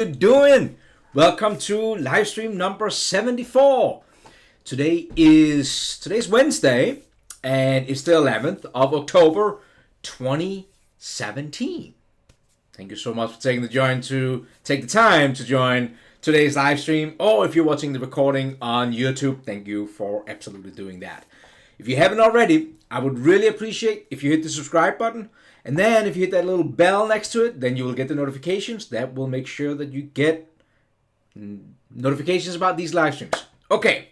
Doing? Welcome to live stream number 74. Today's Wednesday, and it's the 11th of October 2017. Thank you so much for taking the time to join today's live stream, or if you're watching the recording on YouTube, thank you for absolutely doing that. If you haven't already, I would really appreciate if you hit the subscribe button. And then if you hit that little bell next to it, then you will get the notifications. That will make sure that you get notifications about these live streams. Okay,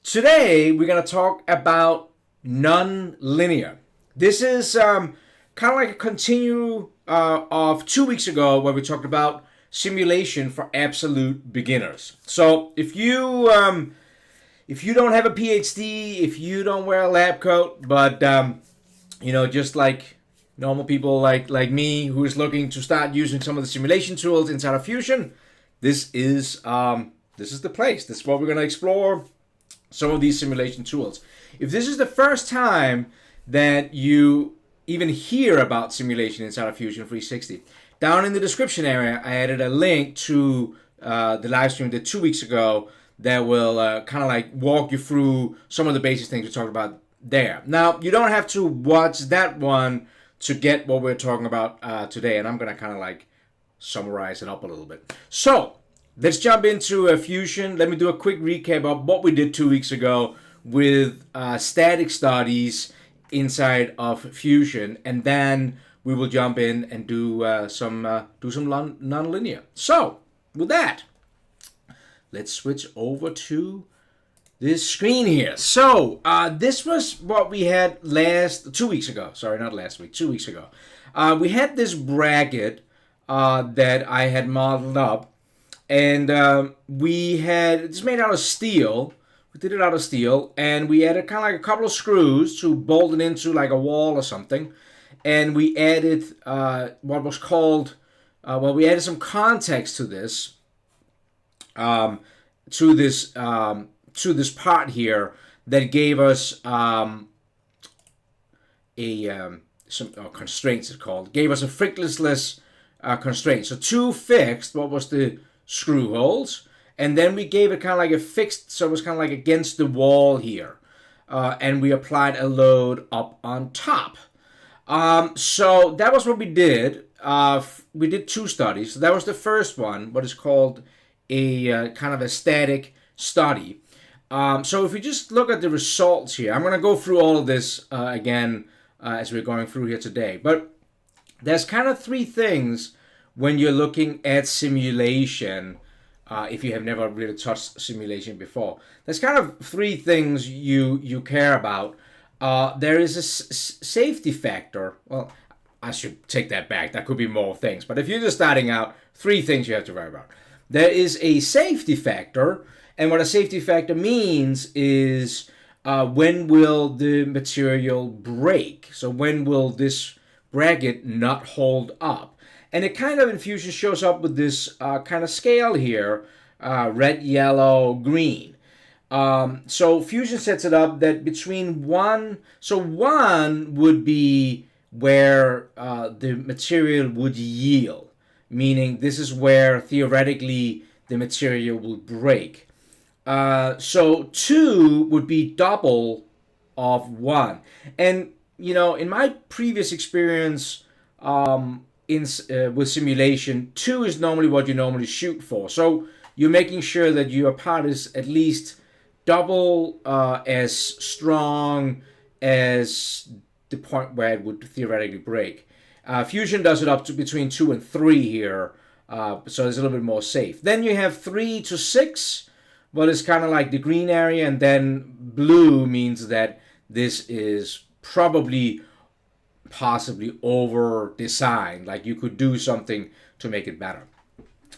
today we're going to talk about nonlinear. This is kind of like a continue of 2 weeks ago where we talked about simulation for absolute beginners. So if you don't have a PhD, if you don't wear a lab coat, but just like normal people like me who is looking to start using some of the simulation tools inside of Fusion, this is the place. This is what we're going to explore, some of these simulation tools. If this is the first time that you even hear about simulation inside of Fusion 360, down in the description area, I added a link to the live stream that 2 weeks ago that will kind of like walk you through some of the basic things we talked about there. Now, you don't have to watch that one to get what we're talking about today, and I'm going to kind of like summarize it up a little bit. So, let's jump into Fusion. Let me do a quick recap of what we did 2 weeks ago with static studies inside of Fusion, and then we will jump in and do some nonlinear. So, with that, let's switch over to this screen here. So, this was what we had 2 weeks ago. Sorry, not last week, 2 weeks ago. We had this bracket that I had modeled up, and it's made out of steel. We did it out of steel, and we added kind of like a couple of screws to bolt it into like a wall or something. And we added what was called, we added some context to this, to this part here that gave us some constraints. It's called gave us a frictionless constraint. So two fixed, what was the screw holes, and then we gave it kind of like a fixed, so it was kind of like against the wall here, and we applied a load up on top. So that was what we did. We did two studies. So that was the first one, what is called a kind of a static study. So if we just look at the results here, I'm going to go through all of this again as we're going through here today. But there's kind of three things when you're looking at simulation, if you have never really touched simulation before. There's kind of three things you care about. There is a safety factor. Well, I should take that back. That could be more things. But if you're just starting out, three things you have to worry about. There is a safety factor. And what a safety factor means is when will the material break? So when will this bracket not hold up? And it kind of in Fusion shows up with this kind of scale here, red, yellow, green. So Fusion sets it up that between one would be where the material would yield, meaning this is where theoretically the material will break. So 2 would be double of 1. And, in my previous experience with simulation, 2 is normally what you normally shoot for. So you're making sure that your part is at least double as strong as the point where it would theoretically break. Fusion does it up to between 2 and 3 here, so it's a little bit more safe. Then you have 3 to 6. Well, it's kind of like the green area, and then blue means that this is possibly over-designed. Like you could do something to make it better.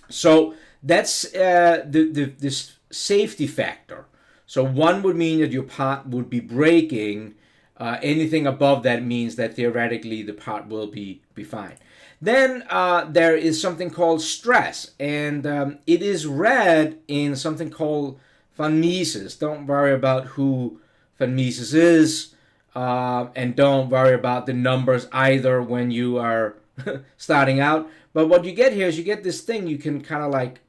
So that's this safety factor. So 1 would mean that your part would be breaking. Anything above that means that theoretically the part will be fine. Then there is something called stress, and it is read in something called Van Mises. Don't worry about who Van Mises is, and don't worry about the numbers either when you are starting out. But what you get here is you get this thing you can kind of like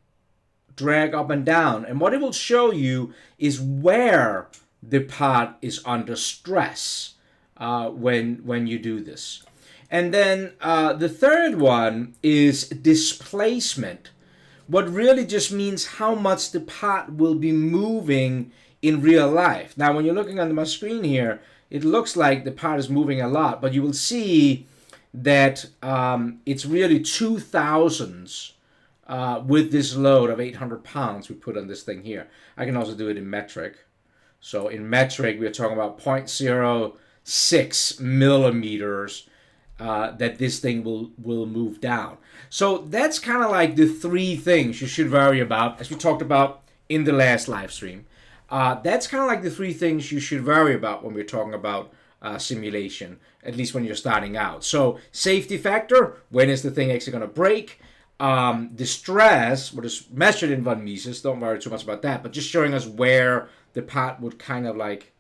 drag up and down. And what it will show you is where the part is under stress when you do this. And then the third one is displacement. What really just means how much the part will be moving in real life. Now, when you're looking on my screen here, it looks like the part is moving a lot, but you will see that it's really 2,000s with this load of 800 pounds we put on this thing here. I can also do it in metric. So in metric, we're talking about 0.06 millimeters that this thing will move down. So that's kind of like the three things you should worry about, as we talked about in the last live stream. That's kind of like the three things you should worry about when we're talking about simulation, at least when you're starting out. So safety factor, when is the thing actually going to break? The stress, what is measured in 1 meters, don't worry too much about that, but just showing us where the part would kind of like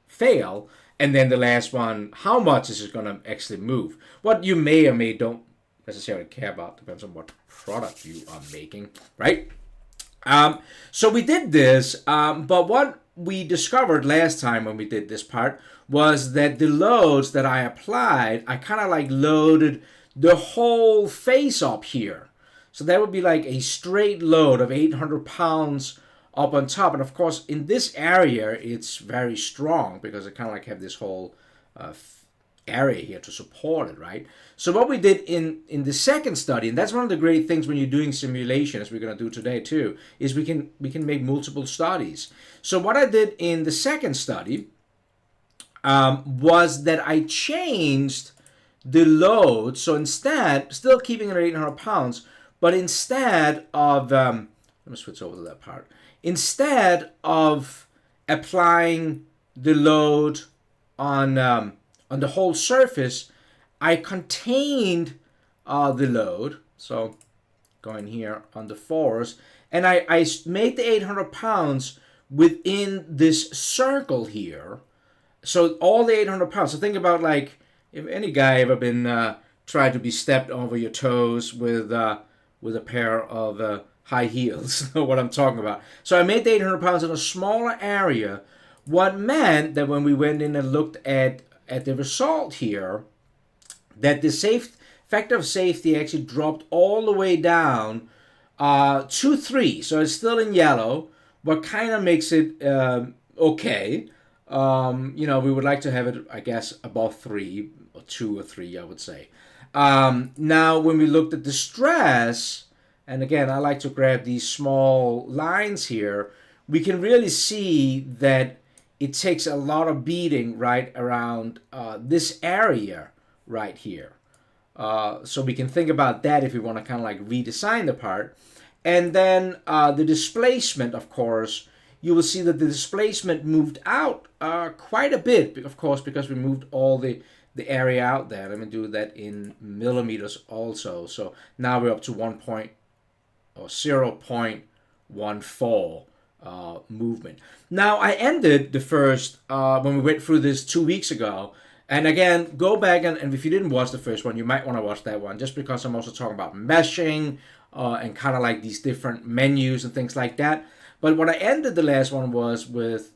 fail. And then the last one, how much is it going to actually move? What you may or may don't necessarily care about, depends on what product you are making, right? So we did this, but what we discovered last time when we did this part was that the loads that I applied, I kind of like loaded the whole face up here. So that would be like a straight load of 800 pounds up on top. And of course, in this area, it's very strong because it kind of like have this whole area here to support it, right? So what we did in the second study, and that's one of the great things when you're doing simulation, as we're going to do today too, is we can make multiple studies. So what I did in the second study was that I changed the load. So instead, still keeping it at 800 pounds, but instead of, let me switch over to that part. Instead of applying the load on the whole surface, I contained the load. So going here on the force, and I made the 800 pounds within this circle here. So all the 800 pounds. So think about like if any guy ever been tried to be stepped over your toes with a pair of high heels, know what I'm talking about. So I made the 800 pounds in a smaller area, what meant that when we went in and looked at the result here, that the factor of safety actually dropped all the way down to 3. So it's still in yellow, but kind of makes it okay. We would like to have it, I guess, above 3, or 2 or 3, I would say. Now, when we looked at the stress, and again, I like to grab these small lines here, we can really see that it takes a lot of beating right around this area right here. So we can think about that if we want to kind of like redesign the part. And then the displacement, of course, you will see that the displacement moved out quite a bit, of course, because we moved all the area out there. Let me do that in millimeters also. So now we're up to 0.14 movement. Now I ended the first, when we went through this 2 weeks ago, and again, go back and if you didn't watch the first one, you might want to watch that one, just because I'm also talking about meshing and kind of like these different menus and things like that. But what I ended the last one was with,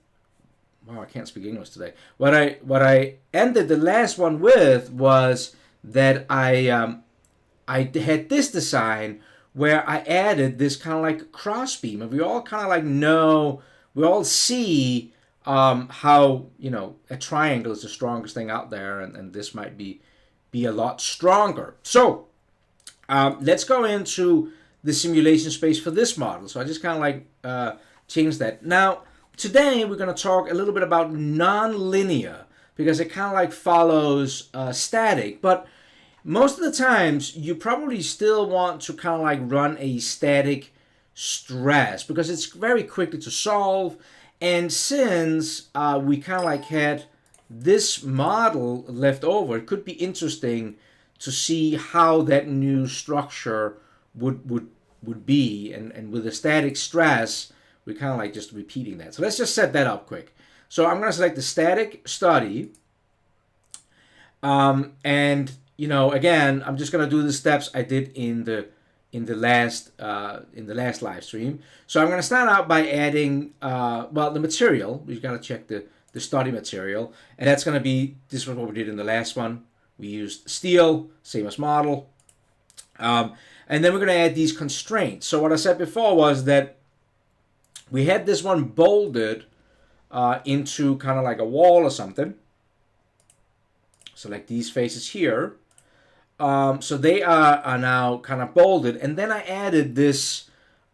wow, I can't speak English today. What I ended the last one with was that I had this design where I added this kind of like cross beam, and we all kind of like know, we all see how a triangle is the strongest thing out there, and this might be a lot stronger. So let's go into the simulation space for this model. So I just kind of like changed that. Now today we're going to talk a little bit about nonlinear, because it kind of like follows static, but most of the times you probably still want to kind of like run a static stress because it's very quickly to solve. And since we kind of like had this model left over, it could be interesting to see how that new structure would be. And with a static stress, we kind of like just repeating that. So let's just set that up quick. So I'm going to select the static study. And again, I'm just gonna do the steps I did in the last live stream. So I'm gonna start out by adding the material. We've got to check the study material, and that's gonna be this was what we did in the last one. We used steel, same as model, and then we're gonna add these constraints. So what I said before was that we had this one bolted into kind of like a wall or something. So like these faces here. So they are now kind of bolded. And then I added this,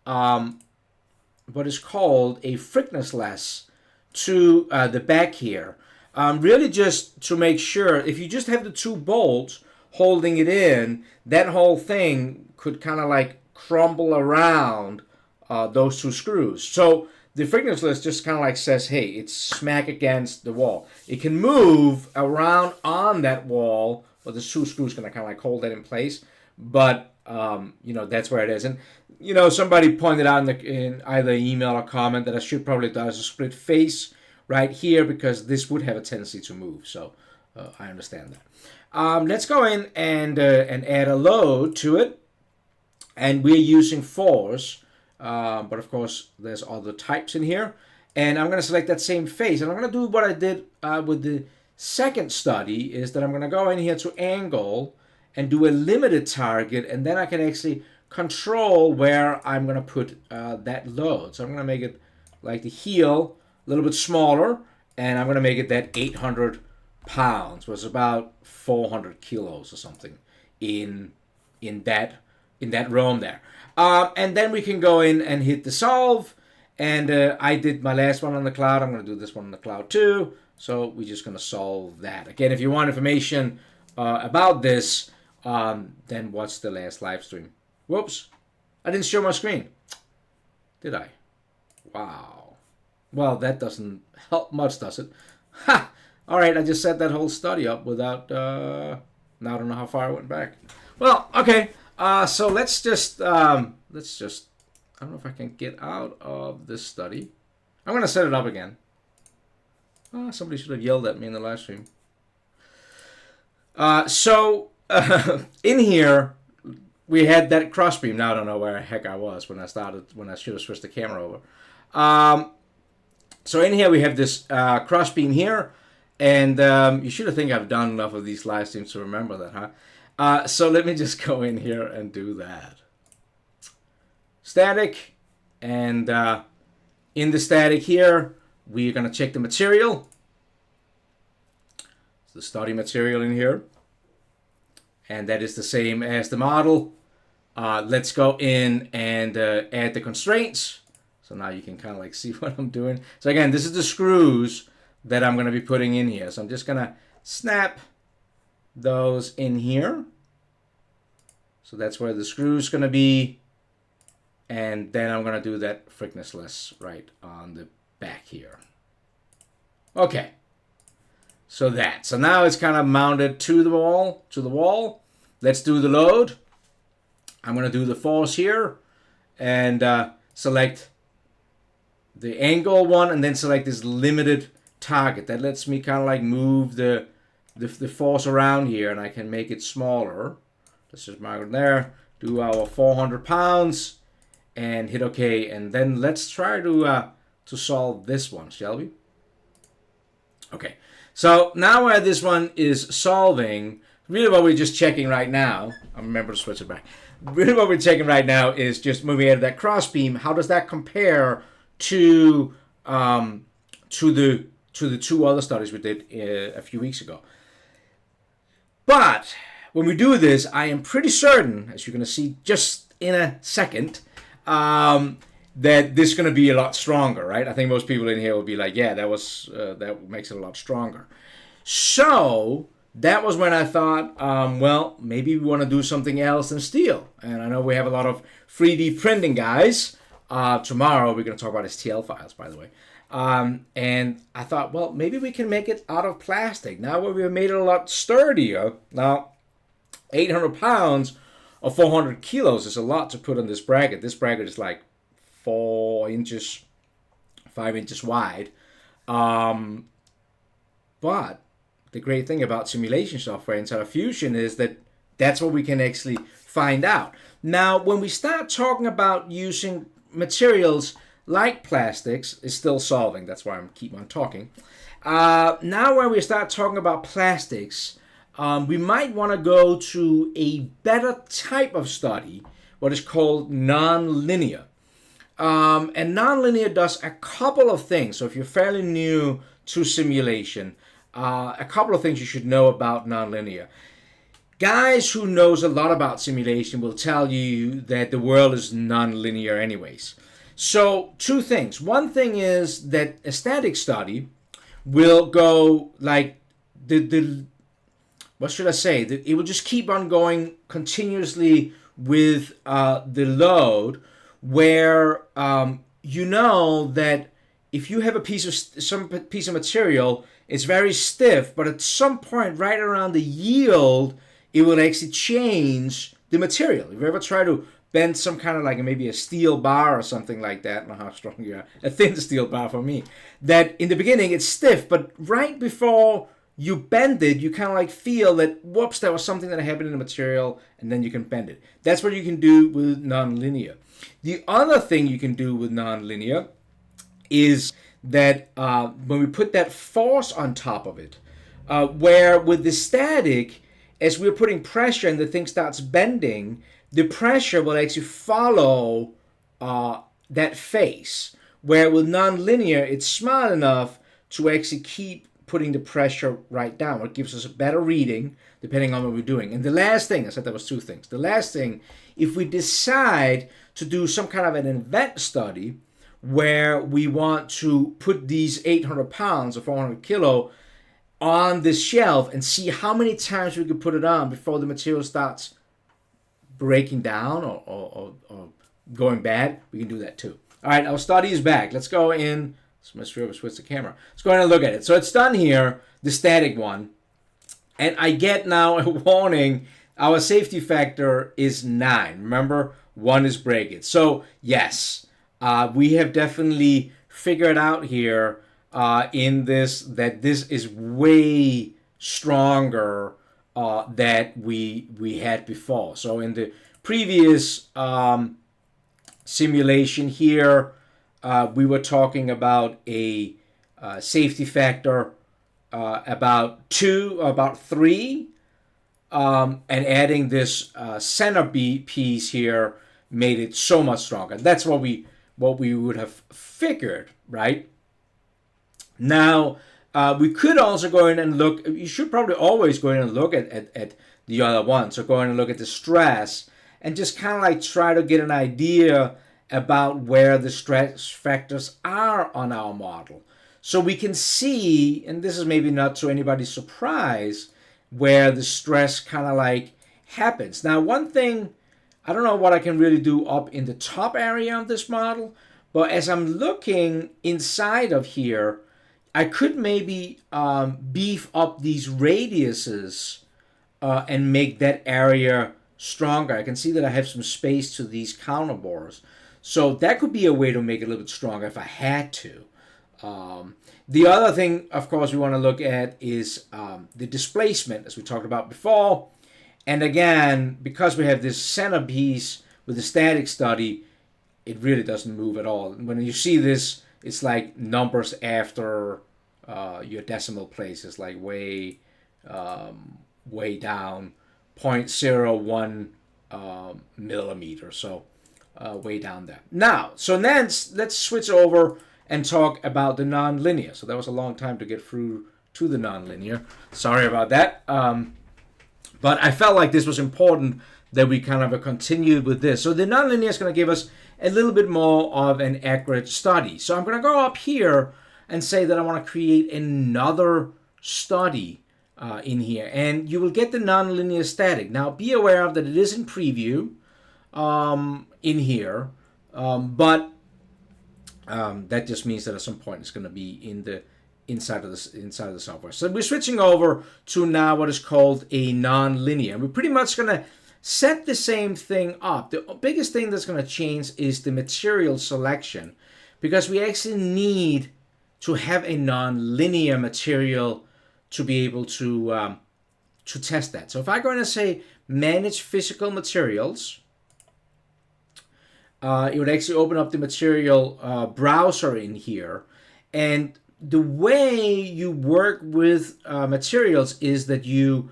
what is called a thicknessless to the back here. Really just to make sure, if you just have the two bolts holding it in, that whole thing could kind of like crumble around those two screws. So the thicknessless just kind of like says, hey, it's smack against the wall. It can move around on that wall, but the two screws going to kind of like hold that in place. But, that's where it is. And, somebody pointed out in either email or comment that I should probably do a split face right here because this would have a tendency to move. So I understand that. Let's go in and add a load to it. And we're using force. But of course, there's other types in here. And I'm going to select that same face. And I'm going to do what I did with the second study, is that I'm going to go in here to angle and do a limited target. And then I can actually control where I'm going to put that load. So I'm going to make it like the heel, a little bit smaller. And I'm going to make it that 800 pounds, which is about 400 kilos or something in that realm there. And then we can go in and hit the solve. And I did my last one on the cloud. I'm going to do this one on the cloud too. So we're just going to solve that. Again, if you want information about this, then watch the last live stream. Whoops. I didn't share my screen. Did I? Wow. Well, that doesn't help much, does it? Ha! All right, I just set that whole study up without... now I don't know how far I went back. Well, okay. So let's just, I don't know if I can get out of this study. I'm going to set it up again. Somebody should have yelled at me in the live stream. In here, we had that crossbeam. Now I don't know where the heck I was when I should have switched the camera over. So in here, we have this crossbeam here. And you should think I've done enough of these live streams to remember that, huh? So let me just go in here and do that. Static, and in the static here, we're going to check the material. It's the study material in here. And that is the same as the model. Let's go in and add the constraints. So now you can kind of like see what I'm doing. So again, this is the screws that I'm going to be putting in here. So I'm just going to snap those in here. So that's where the screw is going to be. And then I'm going to do that thicknessless right on the back here. Okay. So now it's kind of mounted to the wall. Let's do the load. I'm going to do the force here and select the angle one and then select this limited target. That lets me kind of like move the force around here, and I can make it smaller. Let's just mark it there. Do our 400 pounds and hit OK. And then let's try to solve this one, shall we? Okay. So now where this one is solving, really what we're just checking right now, I remember to switch it back. Really what we're checking right now is just moving out of that crossbeam. How does that compare to the two other studies we did a few weeks ago? But when we do this, I am pretty certain, as you're going to see just in a second, that this is going to be a lot stronger, right? I think most people in here will be like, yeah, that makes it a lot stronger. So that was when I thought, well, maybe we want to do something else than steel. And I know we have a lot of 3D printing guys. Tomorrow we're going to talk about STL files, by the way. And I thought, well, maybe we can make it out of plastic. Now we've made it a lot sturdier. Now, 800 pounds or 400 kilos is a lot to put on this bracket. This bracket is like 5 inches wide. But the great thing about simulation software inside of Fusion is that that's what we can actually find out. Now, when we start talking about using materials like plastics, is still solving. That's why I'm keep on talking. Now, when we start talking about plastics, we might want to go to a better type of study, what is called nonlinear. And nonlinear does a couple of things. So if you're fairly new to simulation, a couple of things you should know about nonlinear. Guys who knows a lot about simulation will tell you that the world is nonlinear anyways. So two things. One thing is that a static study will go like what should I say? It will just keep on going continuously with the load, where you know that if you have some piece of material, it's very stiff, but at some point right around the yield, it will actually change the material. If you ever try to bend some kind of like maybe a steel bar or something like that, I don't know how strong you are, a thin steel bar for me, that in the beginning it's stiff, but right before you bend it, you kind of like feel that, whoops, there was something that happened in the material, and then you can bend it. That's what you can do with nonlinear. The other thing you can do with nonlinear is that when we put that force on top of it, where with the static, as we're putting pressure and the thing starts bending, the pressure will actually follow that face. Where with nonlinear, it's smart enough to actually keep putting the pressure right down. It gives us a better reading depending on what we're doing. And the last thing, I said there was two things. The last thing, if we decide to do some kind of an event study where we want to put these 800 pounds or 400 kilo on this shelf and see how many times we can put it on before the material starts breaking down or going bad, we can do that too. All right, our study is back. Let's go in. Let's switch the camera. Let's go ahead and look at it. So it's done here, the static one. And I get now a warning. Our safety factor is 9. Remember, 1 is breakage. So yes, we have definitely figured out here in this that this is way stronger that we had before. So in the previous simulation here, we were talking about a safety factor about 2, about 3, and adding this center piece here made it so much stronger. That's what we would have figured, right? Now, we could also go in and look. You should probably always go in and look at the other one. So go in and look at the stress and just kind of like try to get an idea about where the stress factors are on our model. So we can see, and this is maybe not to anybody's surprise, where the stress kind of like happens. Now, one thing, I don't know what I can really do up in the top area of this model, but as I'm looking inside of here, I could maybe beef up these radiuses and make that area stronger. I can see that I have some space to these counterbores. So that could be a way to make it a little bit stronger if I had to. The other thing, of course, we want to look at is the displacement, as we talked about before. And again, because we have this centerpiece with the static study, it really doesn't move at all. When you see this, it's like numbers after your decimal place. It's like way down, 0.01 millimeter. So way down there. Now, so then let's switch over and talk about the nonlinear. So that was a long time to get through to the nonlinear. Sorry about that. But I felt like this was important that we kind of continued with this. So the nonlinear is going to give us a little bit more of an accurate study. So I'm going to go up here and say that I want to create another study in here. And you will get the nonlinear static. Now be aware of that it is in preview in here. But that just means that at some point it's going to be in the inside of the software. So we're switching over to now what is called a nonlinear. We're pretty much going to set the same thing up. The biggest thing that's going to change is the material selection, because we actually need to have a nonlinear material to be able to test that. So if I go in and say manage physical materials, it would actually open up the material browser in here. And the way you work with materials is that you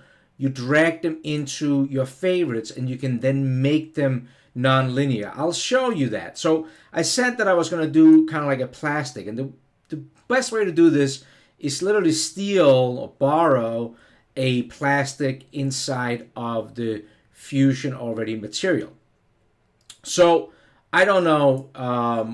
drag them into your favorites, and you can then make them non-linear. I'll show you that. So I said that I was going to do kind of like a plastic, and the best way to do this is literally steal or borrow a plastic inside of the Fusion already material. So I don't know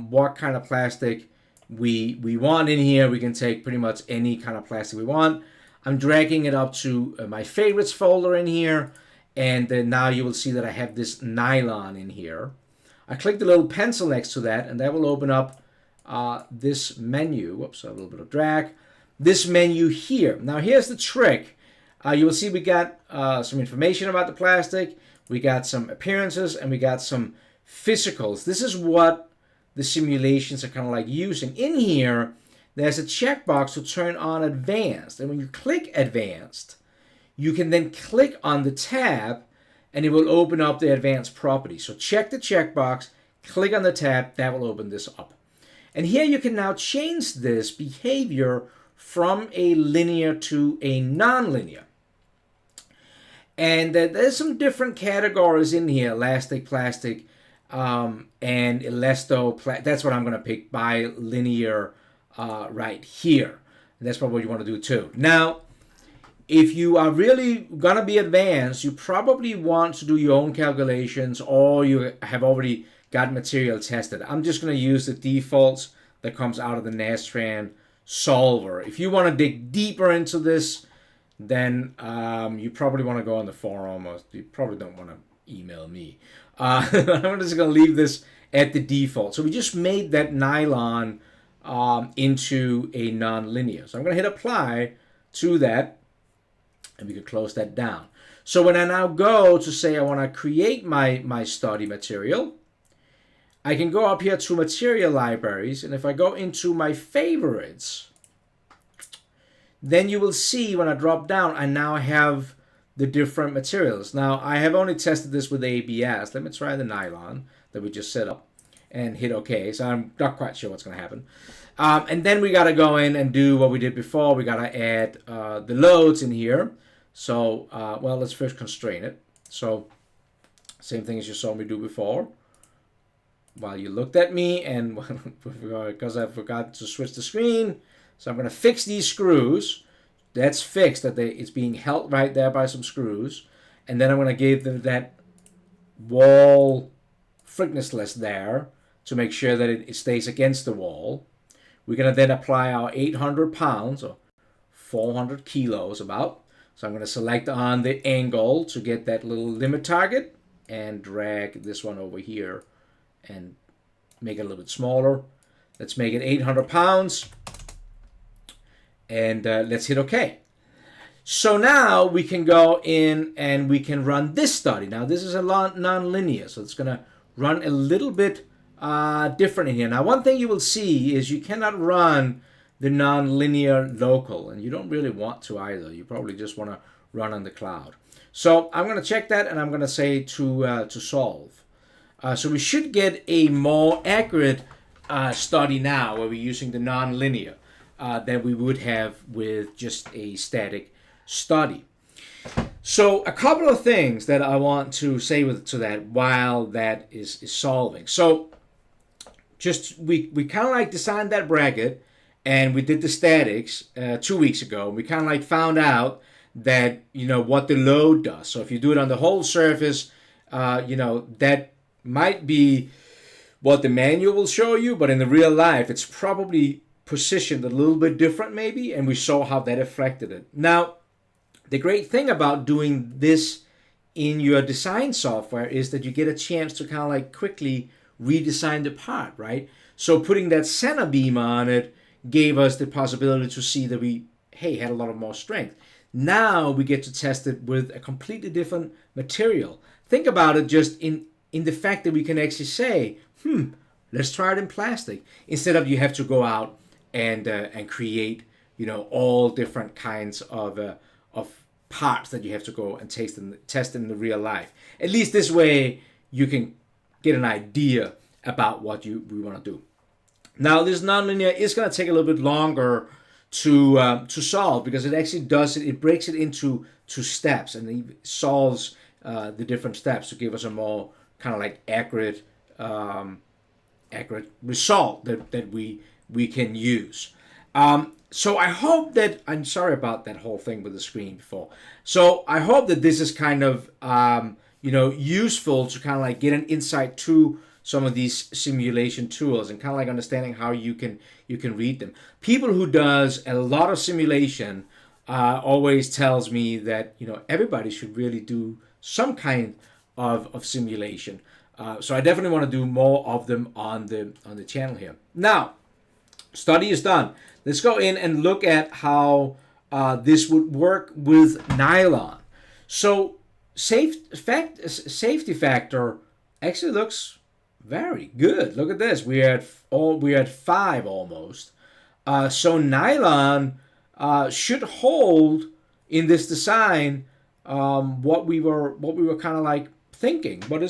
what kind of plastic we want in here. We can take pretty much any kind of plastic we want. I'm dragging it up to my favorites folder in here, and then now you will see that I have this nylon in here. I click the little pencil next to that, and that will open up this menu. Whoops, a little bit of drag. This menu here. Now here's the trick. You will see we got some information about the plastic, we got some appearances, and we got some physicals. This is what the simulations are kind of like using. In here, there's a checkbox to turn on advanced. And when you click advanced, you can then click on the tab and it will open up the advanced properties. So check the checkbox, click on the tab, that will open this up. And here you can now change this behavior from a linear to a non-linear. And there's some different categories in here: elastic, plastic, and elasto. That's what I'm going to pick, bilinear right here. And that's probably what you want to do too. Now, if you are really going to be advanced, you probably want to do your own calculations, or you have already got material tested. I'm just going to use the defaults that comes out of the Nastran solver. If you want to dig deeper into this, then you probably want to go on the forum, or you probably don't want to email me. I'm just going to leave this at the default. So we just made that nylon into a non-linear. So I'm going to hit apply to that, and we can close that down. So when I now go to say I want to create my study material, I can go up here to material libraries, and if I go into my favorites, then you will see when I drop down, I now have the different materials. Now, I have only tested this with ABS. Let me try the nylon that we just set up and hit OK. So I'm not quite sure what's going to happen. And then we got to go in and do what we did before. We got to add the loads in here. So, well, let's first constrain it. So, same thing as you saw me do before. While you looked at me, and because I forgot to switch the screen, so I'm going to fix these screws. That's fixed, that it's being held right there by some screws. And then I'm going to give them that wall thickness list there to make sure that it stays against the wall. We're going to then apply our 800 pounds, or 400 kilos about. So I'm going to select on the angle to get that little limit target and drag this one over here and make it a little bit smaller. Let's make it 800 pounds. And let's hit OK. So now we can go in and we can run this study. Now this is a non-linear, so it's going to run a little bit different in here. Now one thing you will see is you cannot run the non-linear local, and you don't really want to either. You probably just want to run on the cloud. So I'm going to check that, and I'm going to say to solve. So we should get a more accurate study now where we're using the non-linear than we would have with just a static study. So a couple of things that I want to say to that while that is solving. So just we kind of like designed that bracket, and we did the statics 2 weeks ago. We kind of like found out that, what the load does. So if you do it on the whole surface, that might be what the manual will show you, but in the real life, it's probably positioned a little bit different maybe, and we saw how that affected it. Now, the great thing about doing this in your design software is that you get a chance to kind of like quickly redesign the part, right? So putting that center beam on it gave us the possibility to see that we, had a lot of more strength. Now we get to test it with a completely different material. Think about it just in the fact that we can actually say, let's try it in plastic, instead of you have to go out and create all different kinds of parts that you have to go and test in the real life. At least this way you can get an idea about what we want to do. Now this nonlinear is going to take a little bit longer to solve, because it actually it breaks it into steps, and it solves the different steps to give us a more kind of like accurate result that we can use. So I hope that, I'm sorry about that whole thing with the screen before. So I hope that this is kind of useful to kind of like get an insight to some of these simulation tools, and kind of like understanding how you can read them. People who does a lot of simulation always tells me that everybody should really do some kind of simulation. So I definitely want to do more of them on the channel here. Now, study is done. Let's go in and look at how this would work with nylon. So safety factor actually looks very good. Look at this. We had 5 almost. So nylon should hold in this design what we were kind of like thinking. But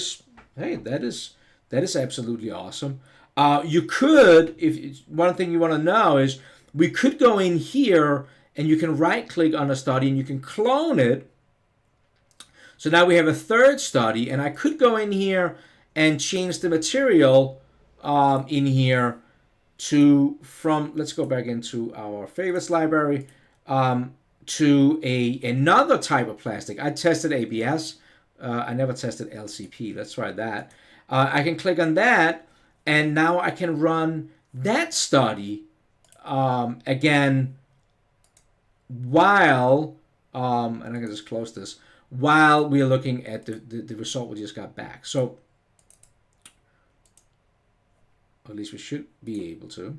that is absolutely awesome. You could, if one thing you want to know is, we could go in here and you can right click on a study and you can clone it. So now we have a third study, and I could go in here and change the material in here let's go back into our favorites library, to another type of plastic. I tested ABS. I never tested LCP. Let's try that. I can click on that, and now I can run that study again while, and I can just close this, while we are looking at the result we just got back. So at least we should be able to.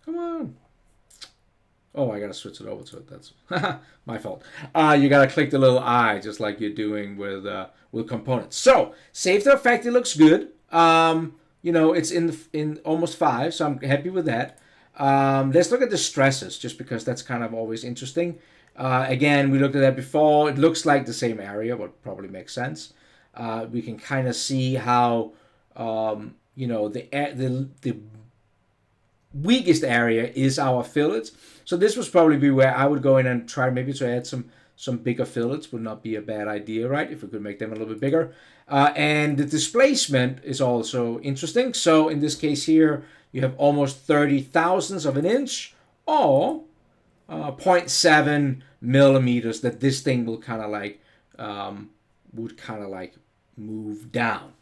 Come on. Oh, I gotta switch it over to it. That's my fault. You gotta click the little eye, just like you're doing with components. So safety effect, it looks good. It's in almost 5, so I'm happy with that. Let's look at the stresses, just because that's kind of always interesting. Again, we looked at that before. It looks like the same area, but probably makes sense. We can kind of see how the weakest area is our fillets. So this would probably be where I would go in and try maybe to add some bigger fillets. Would not be a bad idea, right? If we could make them a little bit bigger. And the displacement is also interesting. So in this case here, you have almost 30 thousandths of an inch, or 0.7 millimeters that this thing will kind of like move down.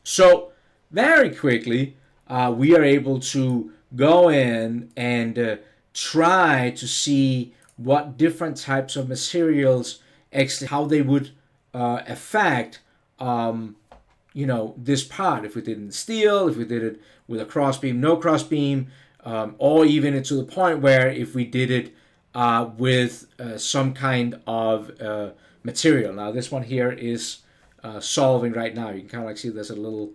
So very quickly, we are able to go in and try to see what different types of materials actually, how they would affect this part. If we did it in steel, if we did it with a crossbeam, no crossbeam, or even to the point where if we did it with some kind of material. Now this one here is solving right now. You can kind of like see there's a little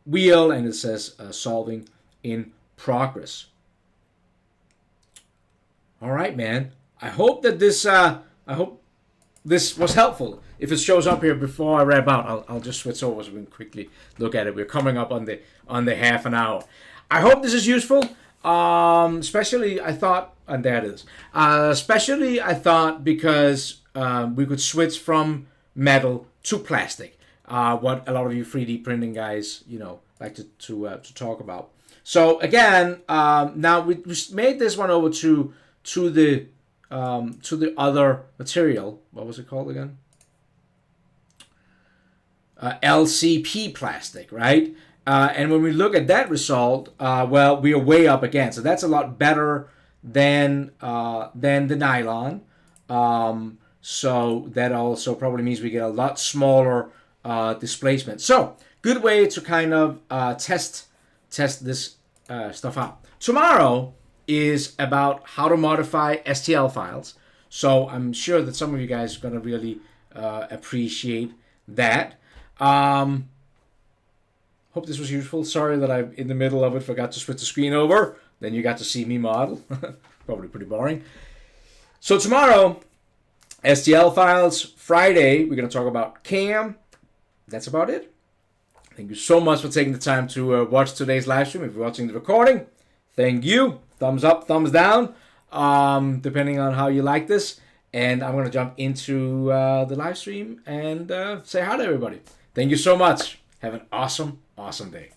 wheel, and it says solving in progress. All right, man. I hope that this was helpful. If it shows up here before I wrap out, I'll just switch over so we can quickly look at it. We're coming up on the half an hour. I hope this is useful. Especially I thought, and there it is. Especially I thought because we could switch from metal to plastic. What a lot of you 3D printing guys, like to talk about. So again, now we made this one over to the other material. What was it called again? LCP plastic, right? And when we look at that result, well, we are way up again. So that's a lot better than the nylon. So that also probably means we get a lot smaller displacement. So good way to kind of test this stuff out. Tomorrow is about how to modify STL files. So I'm sure that some of you guys are going to really appreciate that. Hope this was useful. Sorry that I, in the middle of it, forgot to switch the screen over. Then you got to see me model. Probably pretty boring. So tomorrow, STL files. Friday, we're going to talk about CAM. That's about it. Thank you so much for taking the time to watch today's live stream. If you're watching the recording, thank you. Thumbs up, thumbs down, depending on how you like this. And I'm going to jump into the live stream and say hi to everybody. Thank you so much. Have an awesome, awesome day.